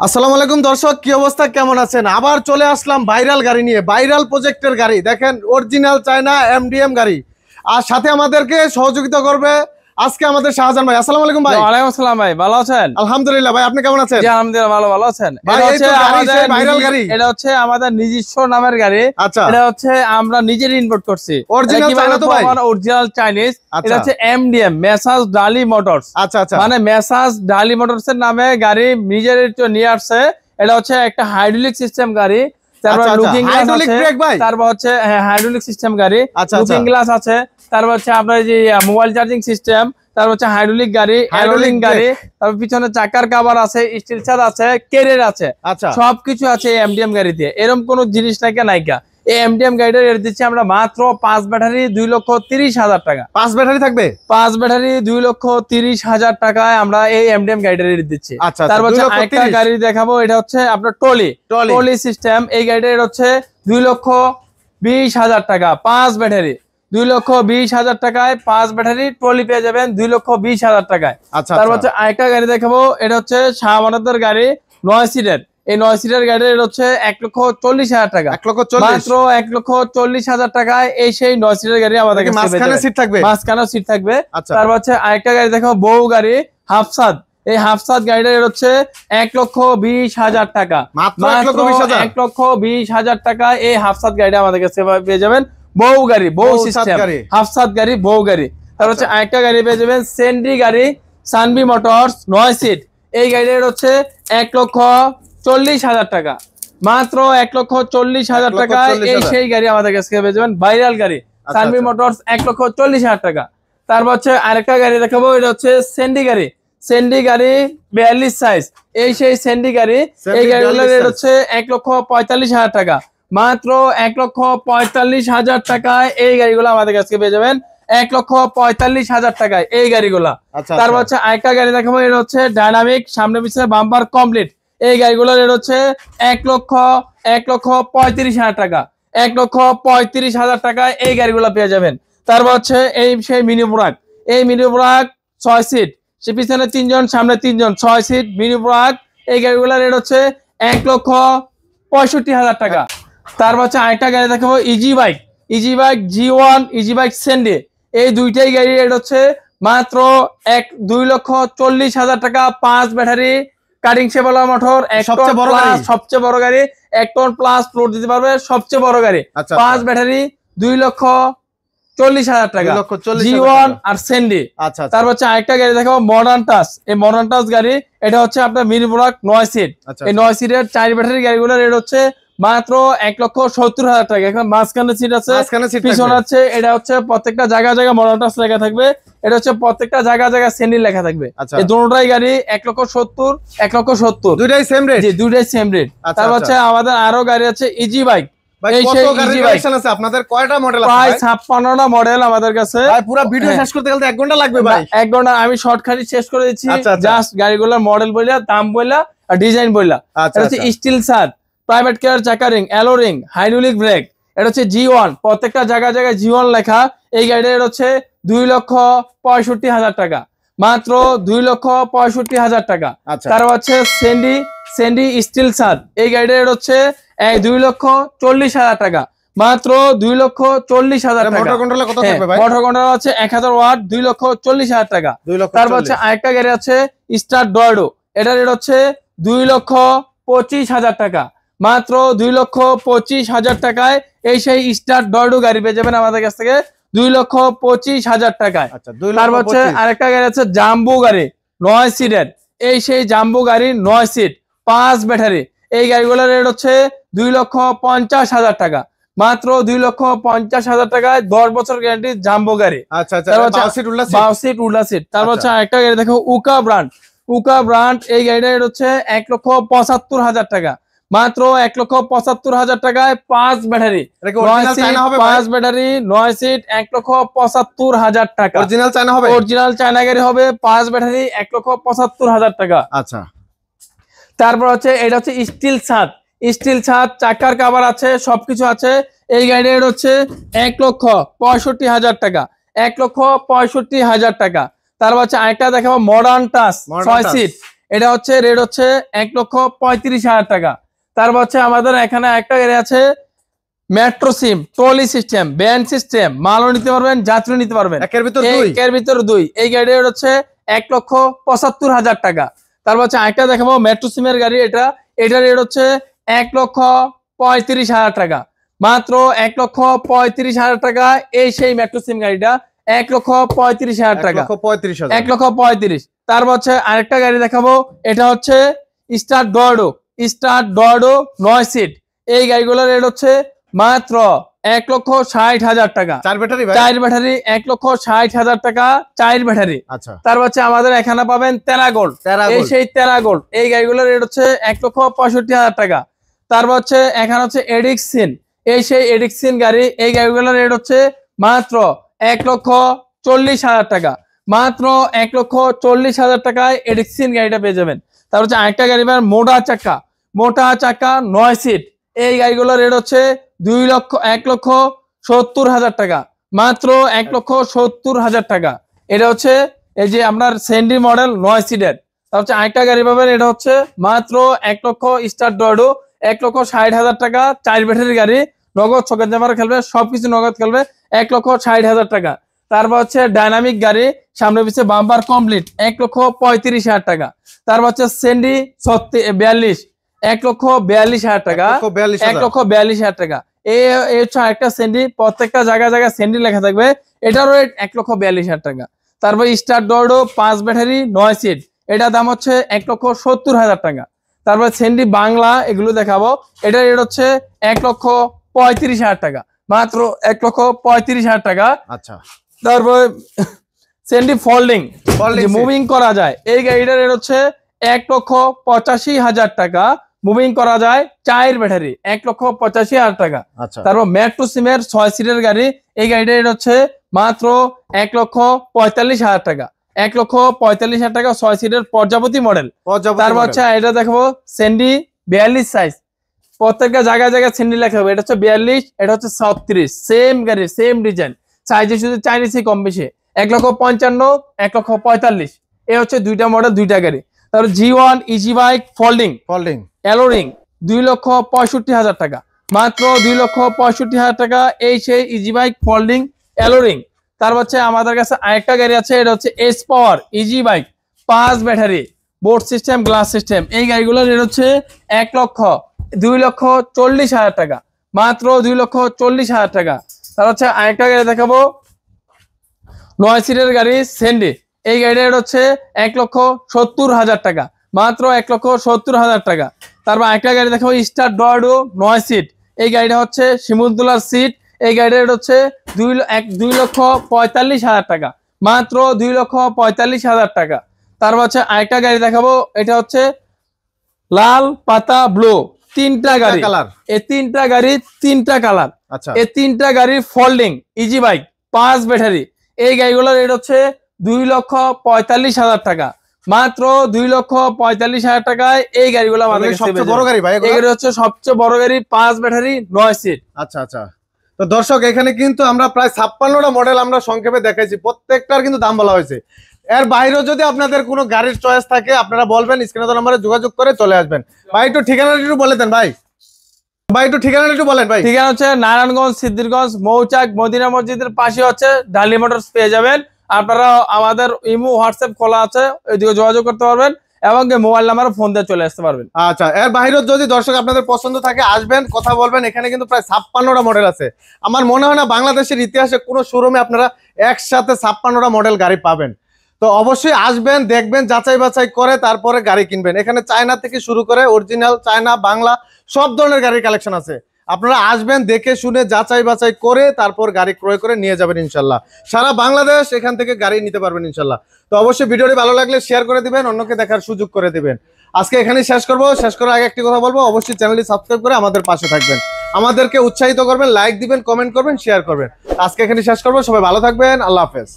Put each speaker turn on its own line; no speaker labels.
আসসালামু আলাইকুম দর্শক, কি অবস্থা, কেমন আছেন? আবার চলে আসলাম ভাইরাল গাড়ি নিয়ে। ভাইরাল প্রজেক্টের গাড়ি দেখেন, অরিজিনাল চায়না এমডিএম গাড়ি। আর সাথে আমাদেরকে সহযোগিতা করবে আজকে আমাদের শাহজাহান ভাই। আসসালামু আলাইকুম ভাই।
ওয়ালাইকুম আসসালাম ভাই, ভালো আছেন?
আলহামদুলিল্লাহ ভাই, আপনি কেমন আছেন?
জি আলহামদুলিল্লাহ ভালো আছেন।
ভাই এই তো গাড়ি, ভাইরাল গাড়ি।
এটা হচ্ছে আমাদের নিজস্ব নামের গাড়ি।
আচ্ছা,
এটা হচ্ছে আমরা নিজেই ইম্পোর্ট করছি।
অরিজিনাল চায়না তো ভাই?
Original Chinese.
আচ্ছা,
এটা হচ্ছে এমডিএম, মেসাজ ডালি মোটরস।
আচ্ছা আচ্ছা,
মানে মেসাজ ডালি মোটরস এর নামে গাড়ি নিজের নিয়ে আসছে। এটা হচ্ছে একটা হাইড্রোলিক সিস্টেম গাড়ি। তারপর লুকিং গ্লাস আছে, তারপর হচ্ছে হাইড্রোলিক সিস্টেম গাড়ি, লুকিং গ্লাস আছে, তারপর হচ্ছে আপনার যে মোবাইল চার্জিং সিস্টেম, তারপর হচ্ছে হাইড্রোলিক গাড়ি, এরোলিং গাড়ি, তারপর পিছনে চাকার কভার আছে, স্টিল ছাদ আছে, ক্যারিয়ার আছে, সবকিছু আছে এই এমডিএম গাড়িতে। এরকম কোন জিনিস নাইকা। এই এমডিএম গাড়িটার রেট দিচ্ছি আমরা মাত্র 5 ব্যাটারি 2,30,000 টাকা।
5 ব্যাটারি থাকবে?
5 ব্যাটারি 2,30,000 টাকায় আমরা এই এমডিএম গাড়িটার রেট দিচ্ছি। তারপর একটা গাড়ি দেখাবো, এটা হচ্ছে আপনার টলি সিস্টেম। এই গাড়িটার হচ্ছে 2,20,000 টাকা। 5 ব্যাটারি 2,20,000 টাকায় 5 ব্যাটারি ট্রলি পেয়ে যাবেন 2,20,000 টাকায়। তারপর হচ্ছে আরেকটা গাড়ি দেখাবো, এটা হচ্ছে শাহমানতের গাড়ি, 9 সিটের। এই 9 সিটের গাড়ির হচ্ছে 1,40,000 টাকা। মাত্র 1,40,000 টাকায় এই সেই 9 সিটের গাড়ি আমাদের কাছে
মাঝখানে সিট থাকবে।
মাঝখানে সিট থাকবে। তারপর হচ্ছে আরেকটা গাড়ি দেখাবো, বউ গাড়ি, হাফসাদ। এই হাফসাদ গাড়িটার হচ্ছে 1,20,000 টাকা। মাত্র 1,20,000 টাকা এই হাফসাদ গাড়িটা আমাদের কাছে পেয়ে যাবেন। বউ গাড়ি, বউ সিস্টেম, হাফসাদ গাড়ি, বউ গাড়ি। তারপর হচ্ছে আরেকটা গাড়ি পেয়ে যাবেন, সেন্ডি গাড়ি, সানবি মোটরস, 9 সিট। এই গাড়িটার হচ্ছে 1,40,000 টাকা। মাত্র 1,40,000 টাকায় এই সেই গাড়ি আমাদের কাছে পেয়ে যাবেন। ভাইরাল গাড়ি, সানবি মোটরস, 1,40,000 টাকা। তারপর হচ্ছে আরেকটা গাড়ি দেখাবো, এটা হচ্ছে সেন্ডি গাড়ি, সেন্ডি গাড়ি 42 সাইজ। এই সেই সেন্ডি গাড়ি। এই গাড়িগুলোর রেট হচ্ছে 1,45,000 টাকা। মাত্র 1,45,000 টাকায় এই গাড়িগুলো আমাদের কাছে পেয়ে যাবেন। 1,45,000 টাকায় এই গাড়িগুলা। তারপর হচ্ছে আরেকটা গাড়ি দেখাবো, এটা হচ্ছে ডাইনামিক, সামনে পিছনে বাম্পার কমপ্লিট। এই গাড়িগুলোর রেট হচ্ছে 1,35,000 টাকা। 1,35,000 টাকায় এই গাড়িগুলো পেয়ে যাবেন। তারপর হচ্ছে এই সেই মিনি ব্রাক, এই মিনি ব্রাক 6 সিট, সে পিছনে 3 জন, সামনে 3 জন, 6 সিট মিনি ব্রাক। এই গাড়িগুলোর রেট হচ্ছে 1,65,000 টাকা। তারপর হচ্ছে আরেকটা গাড়ি দেখাবো, easy bike, easy bike G1, easy bike সেন্ডি। এই দুইটাই গাড়ির রেট হচ্ছে মাত্র 2,40,000 টাকা। 5 ব্যাটারি কাটিং শেপওয়ালা মোটর, 1 টন প্লাস, সবচেয়ে বড় গাড়ি, 1 টন প্লাস লোড দিতে পারবে, সবচেয়ে বড় গাড়ি। 5 ব্যাটারি 2,40,000 টাকা, G1 আর সেন্ডি। তারপর হচ্ছে আরেকটা গাড়ি দেখাবো, মডার্ন টাচ। এই মডার্ন টাচ গাড়ি, এটা হচ্ছে আপনার মিনি ব্লক 9 সিট। এই 9 সিটের 4 ব্যাটারি গাড়িগুলোর রেট হচ্ছে মাত্র 1,70,000 টাকা। এখন মাঝখানে সিট আছে, পিছনে আছে। এটা হচ্ছে প্রত্যেকটা জায়গা মডার্ন টাচ লেখা থাকবে। এটা হচ্ছে প্রত্যেকটা জায়গা সেন্ডি লেখা থাকবে। এই দুটোটাই গাড়ি 1,70,000, 1,70,000, দুইটাই সেম রেট, জি দুইটাই সেম রেট। তারপর হচ্ছে আমাদের আরো গাড়ি আছে, ইজি বাইক। আপনাদের কয়টা মডেল আছে? প্রায় 56টা মডেল আমাদের কাছে। পুরো ভিডিও শেষ করতে গেলে 1 ঘন্টা লাগবে ভাই। 1 ঘন্টা আমি শর্টকাটে শেষ করে দিচ্ছি। জাস্ট গাড়িগুলোর মডেল বইলা, দাম বইলা আর ডিজাইন বইলা। এটা হচ্ছে স্টিল ছাদ, প্রাইভেট কেয়ার চাকারিং, অ্যালোরিং, হাইড্রোলিক ব্রেক। এটা হচ্ছে G1, প্রত্যেকটা জায়গায় G1 লেখা। এই গাড়িটার হচ্ছে 2,65,000 টাকা। মাত্র 2,65,000 টাকা। তারপর হচ্ছে সেন্ডি স্টিল ছাদ। এই গাড়িটার হচ্ছে 2,40,000 টাকা। মাত্র 2,40,000 টাকা। মোটর কন্ট্রোল কত থাকবে ভাই? মোটর কন্ট্রোল আছে 1000 ওয়াট, 2,40,000 টাকা। তারপর হচ্ছে আরেকটা গাড়ি আছে, স্টার ডর্ডো। এটার রেট হচ্ছে 2,25,000 টাকা। মাত্র 2,25,000 টাকায় এই সেই স্টার ডর্ডো গাড়ি পেয়ে যাবেন আমাদের কাছ থেকে 2,25,000 টাকায়। তারপর হচ্ছে আরেকটা গাড়ি আছে, জাম্বো গাড়ি, 9 সিটের। এই সেই জাম্বো গাড়ি 9 সিট, 5 ব্যাটারি। এই গাড়িগুলোর রেট হচ্ছে 2,50,000 টাকা। মাত্র 2,50,000 টাকায় 10 বছর গ্যারান্টি জাম্বো গাড়ি। তারপর হচ্ছে আরেকটা গাড়ি দেখো, উকা ব্র্যান্ড। এই গাড়িটার রেট হচ্ছে 1,75,000 টাকা। মাত্র 1,75,000 টাকায় 5 ব্যাটারি, 5 ব্যাটারি 9 সিট, 1,75,000 টাকা। অরিজিনাল চায়না হবে, অরিজিনাল চায়না গাড়ি হবে, 5 ব্যাটারি, 1,75,000 টাকা। আচ্ছা, তারপর হচ্ছে এটা হচ্ছে স্টিল ছাদ, চাকার কভার আছে, সবকিছু আছে। এই গাড়ির হচ্ছে 1,65,000 টাকা, 1,65,000 টাকা। তারপর হচ্ছে আরেকটা দেখাবো, মডার্ন টাচ 6 সিট। এটা হচ্ছে রেট হচ্ছে 1,35,000 টাকা। তারপর হচ্ছে আমাদের এখানে একটা গাড়ি আছে মেট্রো সিম, ট্রলি সিস্টেম, ভ্যান সিস্টেম, মালও নিতে পারবেন, যাত্রী নিতে পারবেন, একের ভিতর দুই। এই গাড়ির রেট হচ্ছে 1,75,000 টাকা। তারপর হচ্ছে একটা দেখাবো মেট্রো সিমের গাড়ি, এটার রেট হচ্ছে 1,35,000 টাকা, মাত্র 1,35,000 টাকা। এই সেই মেট্রো সিম গাড়িটা 1,35,000 টাকা, 1,35,000। তারপর হচ্ছে আরেকটা গাড়ি দেখাবো, এটা হচ্ছে স্টার ডর্ডো 9 সিট। এই গাড়িগুলোর রেট হচ্ছে মাত্র 1,60,000 টাকা, 4 ব্যাটারি 1,60,000 টাকা, 4 ব্যাটারি। তারপর হচ্ছে আমাদের এখানে পাবেন টেরাগোল্ড, এই সেই টেরাগোল্ড। এই গাড়িগুলোর রেট হচ্ছে 1,65,000 টাকা। তারপর হচ্ছে এখানে হচ্ছে এডিক্সিন, এই সেই এডিক্সিন গাড়ি। এই গাড়িগুলোর রেট হচ্ছে মাত্র 1,40,000 টাকা, মাত্র 1,40,000 টাকায় এডিক্সিন গাড়িটা পেয়ে যাবেন। তারপর হচ্ছে আরেকটা গাড়ি পাবেন মোটা চাকা 9 সিট। এই গাড়িগুলোর রেট হচ্ছে 1,70,000 টাকা, মাত্র 1,70,000 টাকা। এটা হচ্ছে এই যে আপনার সেন্ডি মডেল 9 সিটের। তারপর হচ্ছে আরেকটা গাড়ি পাবেন, এটা হচ্ছে মাত্র 1 লক্ষ স্টার ডর্ডো 1,60,000 টাকা, 4 ব্যাটারির গাড়ি, নগদ চকের জামার খেলবে, সবকিছু নগদ খেলবে, 1,60,000 টাকা। তারপর হচ্ছে ডাইনামিক গাড়ি, সামনে পিছিয়ে বাম্পার কমপ্লিট, 1,35,000 টাকা। তারপর হচ্ছে সেন্ডি 42 1,42,000 টাকা, 1,42,000 টাকা। এই হচ্ছে একটা সেন্ডি, প্রত্যেকটা জায়গায় সেন্ডি লেখা থাকবে, এটার রেট 1,42,000 টাকা। তারপর স্টার ডর্ডো 5 ব্যাটারি 9 সিট, এটার দাম হচ্ছে 1,70,000 টাকা। তারপর সেন্ডি বাংলা এগুলো দেখাবো, এটার রেট হচ্ছে 1,35,000 টাকা, মাত্র 1,35,000 টাকা। আচ্ছা। তারপর সেন্ডি ফোল্ডিং মুভিং করা যায়, এই গাড়িটার রেট হচ্ছে 1,85,000 টাকা, মুভিং করা যায়, 4 ব্যাটারি, 1,85,000 টাকা। তারপর মেট্রো সিমের 6 সিটের গাড়ি, এই গাড়িটার রেট হচ্ছে মাত্র 1,45,000 টাকা, 1,45,000 টাকা, 6 সিটের পর্যাপতি মডেল। তারপর হচ্ছে এটা দেখাবো সেন্ডি 42 সাইজ, প্রত্যেকটা জায়গায় সেন্ডি লেখা হবে, এটা হচ্ছে 42, এটা হচ্ছে 36, সেম গাড়ি সেম ডিজাইন, সাইজে শুধু চাইনিজ কম বেশি, 1,55,000, 1,45,000। এই হচ্ছে দুইটা মডেল, দুইটা গাড়ি। তারপর G1 ইজি বাইক ফোল্ডিং এলোরিং 2,65,000 টাকা, মাত্র 2,65,000 টাকা। এই সেই ইজি বাইক ফোল্ডিং এলোরিং। তারপর হচ্ছে আমাদের কাছে আরেকটা গাড়ি আছে, এটা হচ্ছে S power easy bike 5 battery, board system, glass system. এই গাড়িগুলোর রেট হচ্ছে 2,40,000 টাকা, মাত্র 2,40,000 টাকা। তার হচ্ছে আরেকটা গাড়ি দেখাবো 9 সিটের গাড়ি সেন্ডি, এই গাড়িটার রেট হচ্ছে 1,70,000 টাকা, মাত্র 1,70,000 টাকা। তারপর আরেকটা গাড়ি দেখাবো স্টার ডর্ডো 9 সিট, এই গাড়িটা হচ্ছে শিমুলতলার সিট। এই গাড়িটার রেট হচ্ছে 2,45,000 টাকা, মাত্র 2,45,000 টাকা। তারপর হচ্ছে আরেকটা গাড়ি দেখাবো, এটা হচ্ছে লাল পাতা ব্লু, 3টা গাড়ি, এই 3টা গাড়ি 3টা কালার। এই 3টা গাড়ি ফোল্ডিং ইজি বাইক 5 ব্যাটারি। এই গাড়িগুলোর রেট হচ্ছে 2,45,000 টাকা, মাত্র 2,45,000 টাকায় এই গাড়িগুলো আমাদের সবচেয়ে বড় গাড়ি ভাই, এগুলো হচ্ছে সবচেয়ে বড় গাড়ি, 5 ব্যাটারি 9 সিট।
আচ্ছা। তো দর্শক এখানে কিন্তু আমরা প্রায় 56টা মডেল আমরা সংক্ষেপে দেখাইছি, প্রত্যেকটার কিন্তু দাম বলা হয়েছে। এর বাইরেও যদি আপনাদের কোনো গাড়ির চয়েস থাকে আপনারা বলবেন, স্ক্রিনে দেওয়া নম্বরে যোগাযোগ করে চলে আসবেন। ভাই একটু ঠিকানাটা একটু বলে দেন ভাই, একটু ঠিকানাটা একটু বলেন ভাই।
ঠিকানা হচ্ছে নারায়ণগঞ্জ সিদ্ধিরগঞ্জ মৌচাক মদিনা মসজিদের পাশে হচ্ছে ডালি মোটরস পেয়ে যাবেন। আপনারা আমাদের ইমো হোয়াটসঅ্যাপ খোলা আছে, ওইদিকে যোগাযোগ করতে পারবেন এবং মোবাইল নাম্বারে ফোন দিয়ে চলে আসতে পারবেন।
আচ্ছা, এর বাইরেও যদি দর্শক আপনাদের পছন্দ থাকে আসবেন, কথা বলবেন। এখানে কিন্তু প্রায় 56টা মডেল আছে। আমার মনে হয় না বাংলাদেশের ইতিহাসে কোনো শোরুমে আপনারা একসাথে 56টা মডেল গাড়ি পাবেন। তো অবশ্যই আসবেন, দেখবেন, যাচাই বাছাই করে তারপরে গাড়ি কিনবেন। এখানে চায়না থেকে শুরু করে অরিজিনাল চায়না, বাংলা সব ধরনের গাড়ির কালেকশন আছে। আপনারা আসবেন, দেখে শুনে যাচাই বাছাই করে তারপর গাড়ি ক্রয় করে নিয়ে যাবেন ইনশাল্লাহ। সারা বাংলাদেশ এখান থেকে গাড়ি নিতে পারবেন ইনশাল্লাহ। তো অবশ্যই ভিডিওটি ভালো লাগলে শেয়ার করে দিবেন, অন্যকে দেখার সুযোগ করে দিবেন। আজকে এখানেই শেষ করবো। শেষ করার আগে একটি কথা বলবো, অবশ্যই চ্যানেলটি সাবস্ক্রাইব করে আমাদের পাশে থাকবেন, আমাদেরকে উৎসাহিত করবেন, লাইক দিবেন, কমেন্ট করবেন, শেয়ার করবেন। আজকে এখানে শেষ করবো। সবাই ভালো থাকবেন, আল্লাহ হাফেজ।